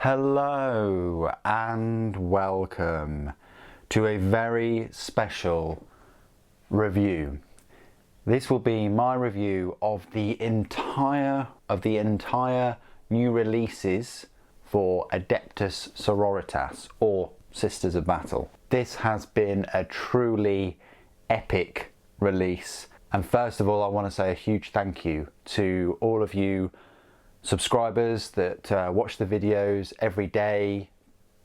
Hello and welcome to a very special review. This will be my review of the entire new releases for Adeptus Sororitas, or Sisters of Battle. This has been a truly epic release, and first of all I want to say a huge thank you to all of you subscribers that watch the videos every day,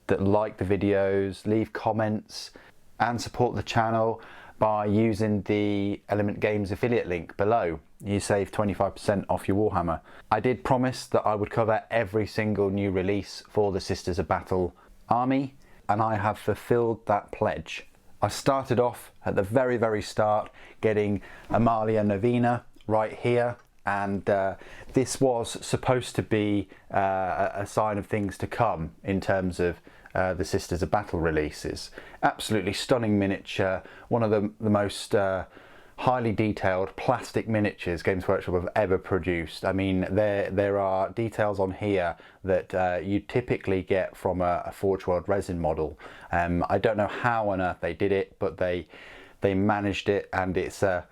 that like the videos, leave comments and support the channel by using the Element Games affiliate link below. You save 25% off your Warhammer. I did promise that I would cover every single new release for the Sisters of Battle army, and I have fulfilled that pledge. I started off at the very start getting Amalia Novena right here, and this was supposed to be a sign of things to come in terms of the Sisters of Battle releases. Absolutely stunning miniature, one of the most highly detailed plastic miniatures Games Workshop have ever produced. I mean, there are details on here that you typically get from a Forge World resin model. I don't know how on earth they did it, but they managed it, and it's a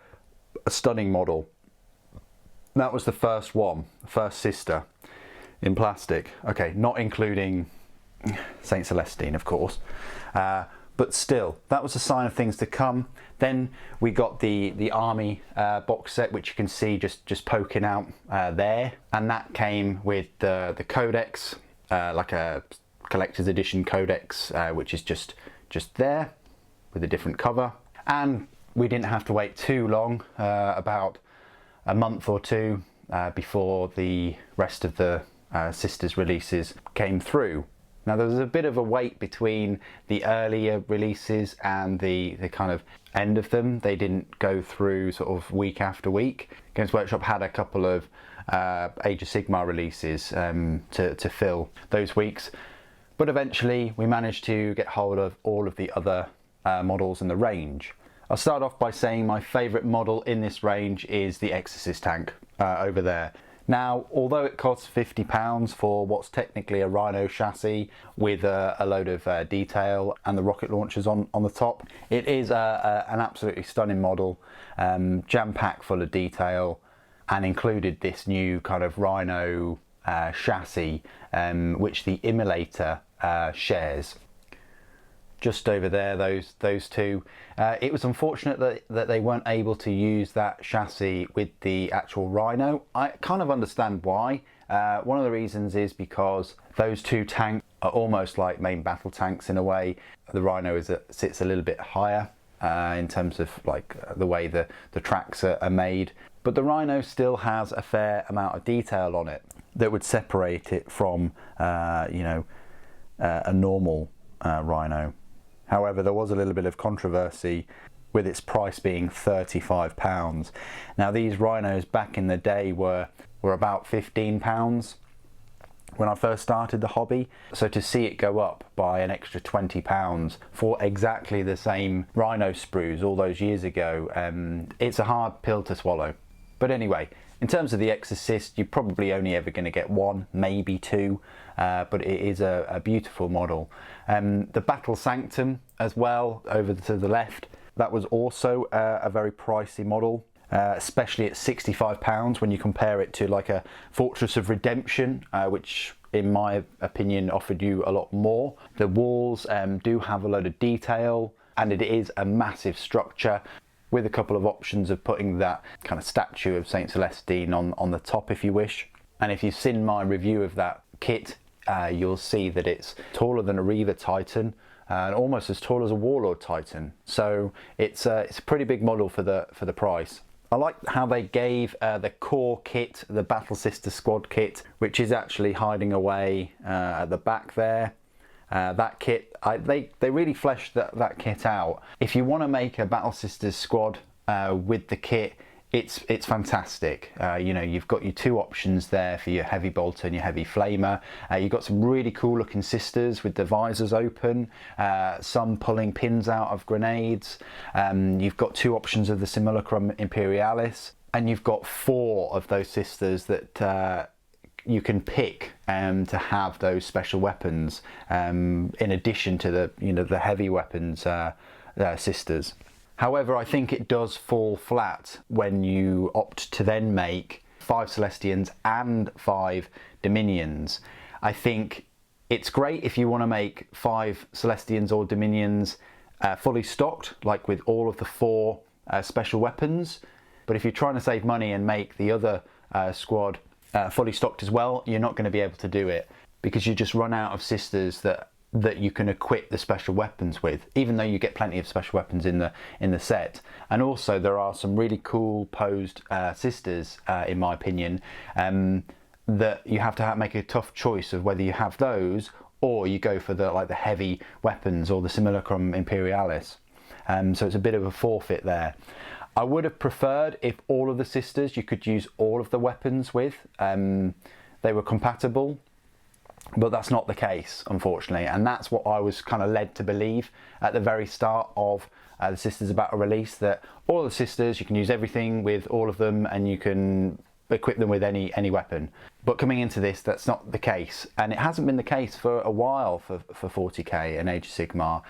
stunning model. That was the first one, first sister in plastic. Okay, not including Saint Celestine, of course, but still, that was a sign of things to come. Then we got the army box set, which you can see just poking out there, and that came with the codex, like a collector's edition codex, which is just there with a different cover. And we didn't have to wait too long, about a month or two before the rest of the Sisters releases came through. Now, there was a bit of a wait between the earlier releases and the kind of end of them. They didn't go through sort of week after week. Games Workshop had a couple of Age of Sigmar releases to fill those weeks, but eventually we managed to get hold of all of the other models in the range. I'll start off by saying my favourite model in this range is the Exorcist tank over there. Now, although it costs £50 for what's technically a Rhino chassis with a load of detail and the rocket launchers on the top, it is an absolutely stunning model, jam-packed full of detail, and included this new kind of Rhino chassis, which the Immolator shares. Just over there, those two. It was unfortunate that they weren't able to use that chassis with the actual Rhino. I kind of understand why. One of the reasons is because those two tanks are almost like main battle tanks in a way. The Rhino sits a little bit higher in terms of like the way the tracks are made, but the Rhino still has a fair amount of detail on it that would separate it from a normal Rhino. However, there was a little bit of controversy with its price being £35. Now, these Rhinos back in the day were about £15 when I first started the hobby. So to see it go up by an extra £20 for exactly the same Rhino sprues all those years ago, it's a hard pill to swallow. But anyway, in terms of the Exorcist, you're probably only ever going to get one, maybe two, but it is a beautiful model. The Battle Sanctum as well, over to the left, that was also a very pricey model, especially at £65 when you compare it to like a Fortress of Redemption, which in my opinion offered you a lot more. The walls do have a load of detail, and it is a massive structure, with a couple of options of putting that kind of statue of Saint Celestine on the top if you wish. And if you've seen my review of that kit, you'll see that it's taller than a Reaver Titan and almost as tall as a Warlord Titan. So it's a pretty big model for the price. I like how they gave the core kit, the Battle Sister Squad kit, which is actually hiding away at the back there. That kit, they really fleshed that kit out. If you want to make a Battle Sisters squad with the kit, it's fantastic. You know, you've got your two options there for your heavy bolter and your heavy flamer. You've got some really cool looking sisters with the visors open, some pulling pins out of grenades. You've got two options of the Simulacrum Imperialis, and you've got four of those sisters that you can pick to have those special weapons in addition to the heavy weapons sisters. However, I think it does fall flat when you opt to then make 5 Celestians and 5 Dominions. I think it's great if you want to make 5 Celestians or Dominions fully stocked, like with all of the 4 special weapons. But if you're trying to save money and make the other squad fully stocked as well, you're not going to be able to do it, because you just run out of sisters that you can equip the special weapons with, even though you get plenty of special weapons in the set. And also there are some really cool posed sisters, in my opinion, that you have to make a tough choice of whether you have those or you go for the heavy weapons or the Simulacrum Imperialis. So it's a bit of a forfeit there. I would have preferred if all of the sisters you could use all of the weapons with. They were compatible, but that's not the case, unfortunately, and that's what I was kind of led to believe at the very start of the Sisters of Battle release, that all the sisters, you can use everything with all of them and you can equip them with any weapon. But coming into this, that's not the case, and it hasn't been the case for a while for 40k and Age of Sigmar,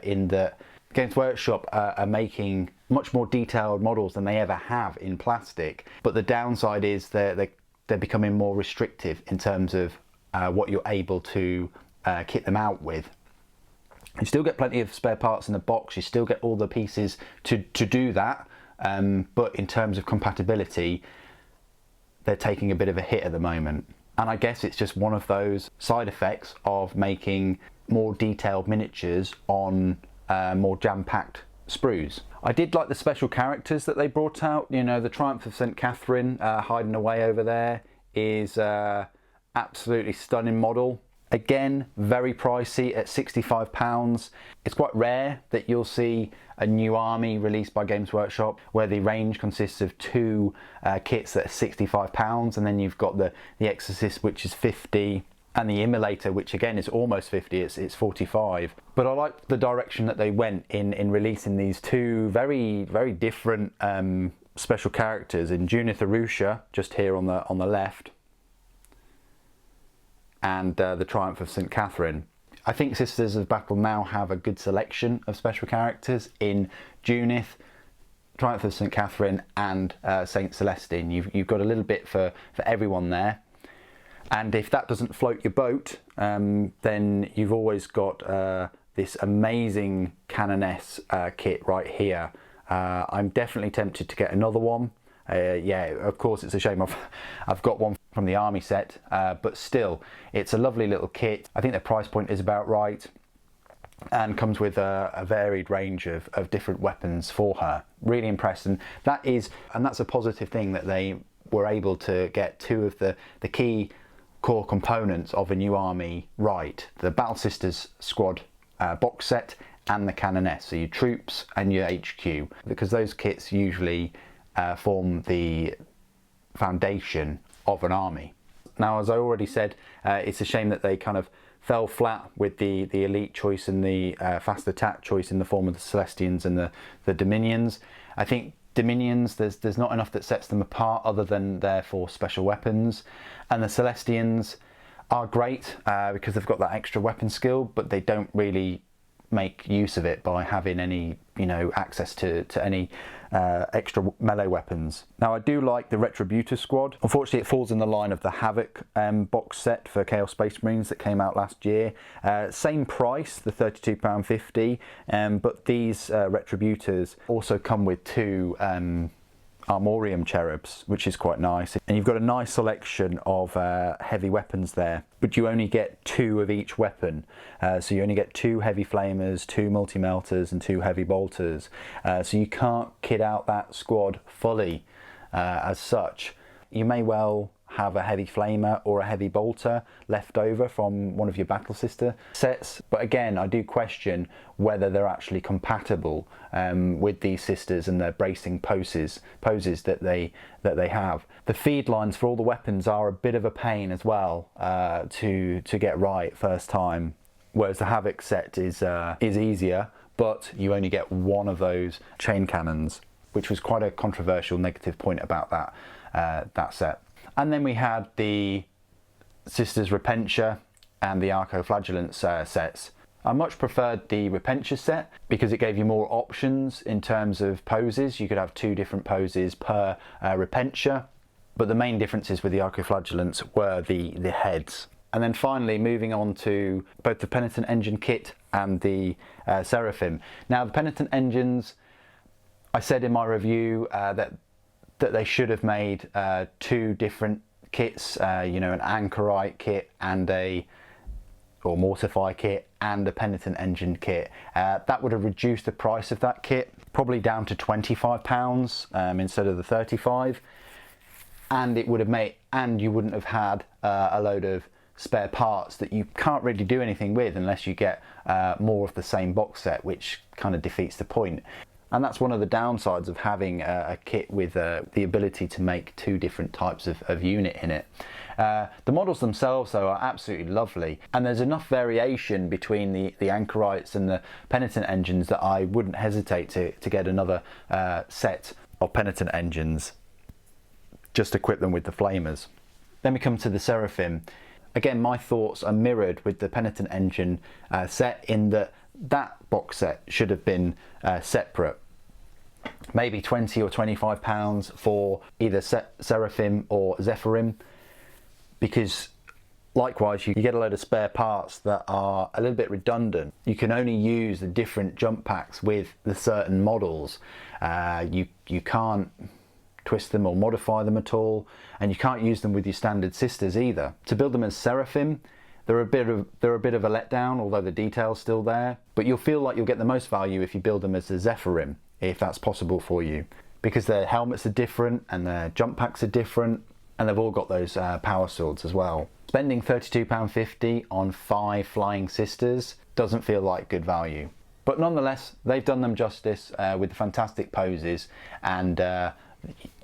in that Games Workshop are making much more detailed models than they ever have in plastic, but the downside is they're becoming more restrictive in terms of what you're able to kit them out with. You still get plenty of spare parts in the box, you still get all the pieces to do that, but in terms of compatibility, they're taking a bit of a hit at the moment. And I guess it's just one of those side effects of making more detailed miniatures on more jam-packed sprues. I did like the special characters that they brought out. You know, the Triumph of St. Catherine hiding away over there is absolutely stunning model. Again, very pricey at £65. It's quite rare that you'll see a new army released by Games Workshop where the range consists of 2 kits that are £65, and then you've got the Exorcist, which is 50, and the Immolator, which again is almost 50, it's 45. But I like the direction that they went in releasing these 2 very, very different special characters in Junith Arusha, just here on the left, and the Triumph of St. Catherine. I think Sisters of Battle now have a good selection of special characters in Junith, Triumph of St. Catherine and St. Celestine. You've got a little bit for everyone there. And if that doesn't float your boat, then you've always got this amazing Canoness kit right here. I'm definitely tempted to get another one. Yeah, of course it's a shame I've got one from the army set, but still, it's a lovely little kit. I think the price point is about right, and comes with a varied range of different weapons for her. Really impressed, and that's a positive thing, that they were able to get 2 of the key core components of a new army right: the Battle Sisters squad box set and the Canoness, so your troops and your HQ, because those kits usually form the foundation of an army. Now, as I already said, it's a shame that they kind of fell flat with the elite choice and the fast attack choice in the form of the Celestians and the Dominions. I think Dominions, there's not enough that sets them apart other than their 4 special weapons, and the Celestians are great because they've got that extra weapon skill, but they don't really make use of it by having any, access to any extra melee weapons. Now, I do like the Retributor squad. Unfortunately, it falls in the line of the Havoc box set for Chaos Space Marines that came out last year. Same price, the £32.50, but these Retributors also come with 2 Armorium Cherubs, which is quite nice. And you've got a nice selection of heavy weapons there, but you only get 2 of each weapon. So you only get 2 heavy flamers, 2 multi-melters and 2 heavy bolters. So you can't kit out that squad fully as such. You may well have a heavy flamer or a heavy bolter left over from one of your Battle Sister sets, but again, I do question whether they're actually compatible with these sisters and their bracing poses that they have. The feed lines for all the weapons are a bit of a pain as well to get right first time, whereas the Havoc set is easier, but you only get 1 of those chain cannons, which was quite a controversial negative point about that set. And then we had the Sisters Repentia and the Arcoflagellants sets. I much preferred the Repentia set because it gave you more options in terms of poses. You could have 2 different poses per Repentia, but the main differences with the Arcoflagellants were the heads. And then finally, moving on to both the Penitent Engine kit and the Seraphim. Now, the Penitent Engines, I said in my review that they should have made 2 different kits, you know, an Anchorite kit and or Mortify kit and a Penitent Engine kit. That would have reduced the price of that kit probably down to £25 instead of the 35, and it would have made, and you wouldn't have had a load of spare parts that you can't really do anything with unless you get more of the same box set, which kind of defeats the point. And that's one of the downsides of having a kit with the ability to make 2 different types of unit in it. The models themselves, though, are absolutely lovely, and there's enough variation between the Anchorites and the Penitent Engines that I wouldn't hesitate to get another set of Penitent Engines, just equip them with the Flamers. Then we come to the Seraphim. Again, my thoughts are mirrored with the Penitent Engine set in that box set should have been separate. Maybe £20 or £25 for either Seraphim or Zephyrim, because likewise you get a load of spare parts that are a little bit redundant. You can only use the different jump packs with the certain models. You can't twist them or modify them at all, and you can't use them with your standard sisters either. To build them as Seraphim, they're a bit of a letdown, although the detail's still there, but you'll feel like you'll get the most value if you build them as a Zephyrim, if that's possible for you, because their helmets are different and their jump packs are different, and they've all got those power swords as well. Spending £32.50 on 5 flying sisters doesn't feel like good value, but nonetheless they've done them justice with the fantastic poses and the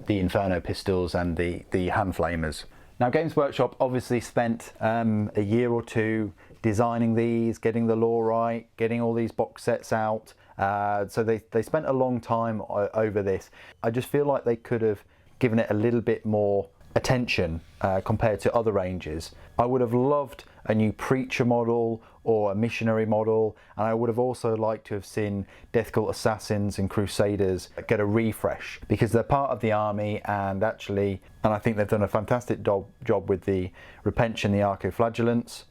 Inferno pistols and the hand flamers. Now, Games Workshop obviously spent a year or 2 designing these, getting the lore right, getting all these box sets out. So they spent a long time over this. I just feel like they could have given it a little bit more attention compared to other ranges. I would have loved a new Preacher model or a Missionary model, and I would have also liked to have seen Death Cult Assassins and Crusaders get a refresh, because they're part of the army, and I think they've done a fantastic job with the Repentia and the Arcoflagellants,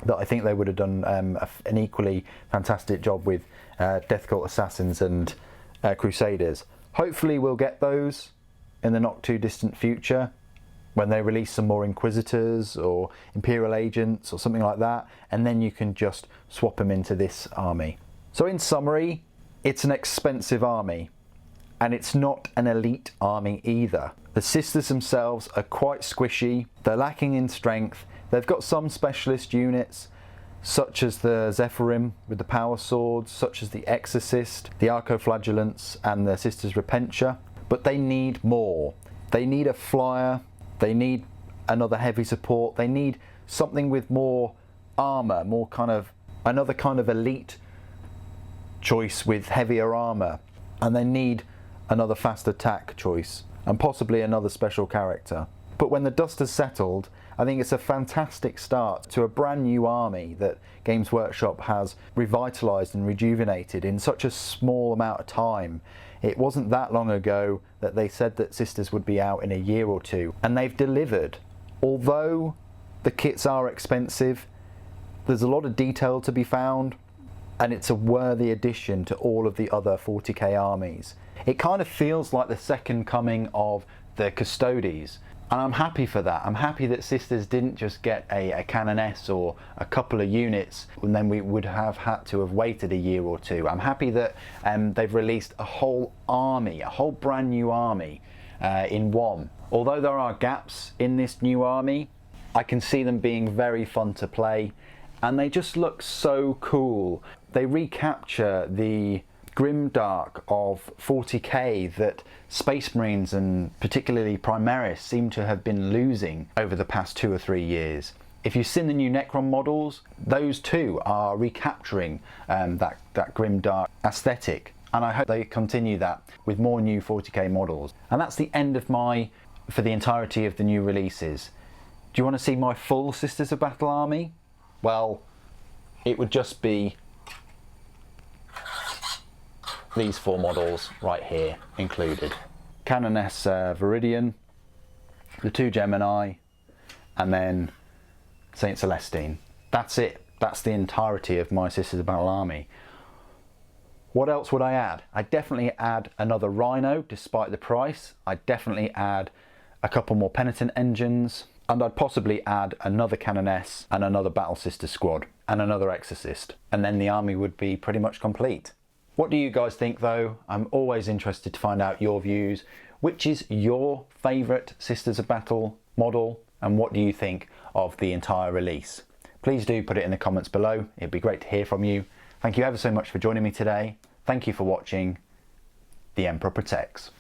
that I think they would have done an equally fantastic job with Death Cult Assassins and Crusaders. Hopefully we'll get those in the not too distant future, when they release some more Inquisitors or Imperial Agents or something like that, and then you can just swap them into this army. So in summary, it's an expensive army, and it's not an elite army either. The sisters themselves are quite squishy, they're lacking in strength, they've got some specialist units, such as the Zephyrim with the power swords, such as the Exorcist, the Arcoflagellants and the Sisters Repentia, but they need more. They need a flyer, they need another heavy support, they need something with more armour, another kind of elite choice with heavier armour, and they need another fast attack choice, and possibly another special character. But when the dust has settled, I think it's a fantastic start to a brand new army that Games Workshop has revitalised and rejuvenated in such a small amount of time. It wasn't that long ago that they said that Sisters would be out in a year or 2, and they've delivered. Although the kits are expensive, there's a lot of detail to be found, and it's a worthy addition to all of the other 40k armies. It kind of feels like the second coming of the Custodes, and I'm happy for that. I'm happy that Sisters didn't just get a Canoness or a couple of units, and then we would have had to have waited a year or 2. I'm happy that they've released a whole army, a whole brand new army in one. Although there are gaps in this new army, I can see them being very fun to play, and they just look so cool. They recapture the grimdark of 40k that Space Marines and particularly Primaris seem to have been losing over the past 2 or 3 years. If you've seen the new Necron models, those too are recapturing that grimdark aesthetic, and I hope they continue that with more new 40k models. And that's the end of for the entirety of the new releases. Do you want to see my full Sisters of Battle army? Well, it would just be these 4 models right here included. Canoness Viridian, the 2 Gemini, and then Saint Celestine. That's it. That's the entirety of my Sisters of Battle army. What else would I add? I'd definitely add another Rhino despite the price. I'd definitely add a couple more Penitent engines, and I'd possibly add another Canoness and another Battle Sister squad and another Exorcist, and then the army would be pretty much complete. What do you guys think though? I'm always interested to find out your views. Which is your favourite Sisters of Battle model, and what do you think of the entire release? Please do put it in the comments below. It'd be great to hear from you. Thank you ever so much for joining me today. Thank you for watching. The Emperor Protects.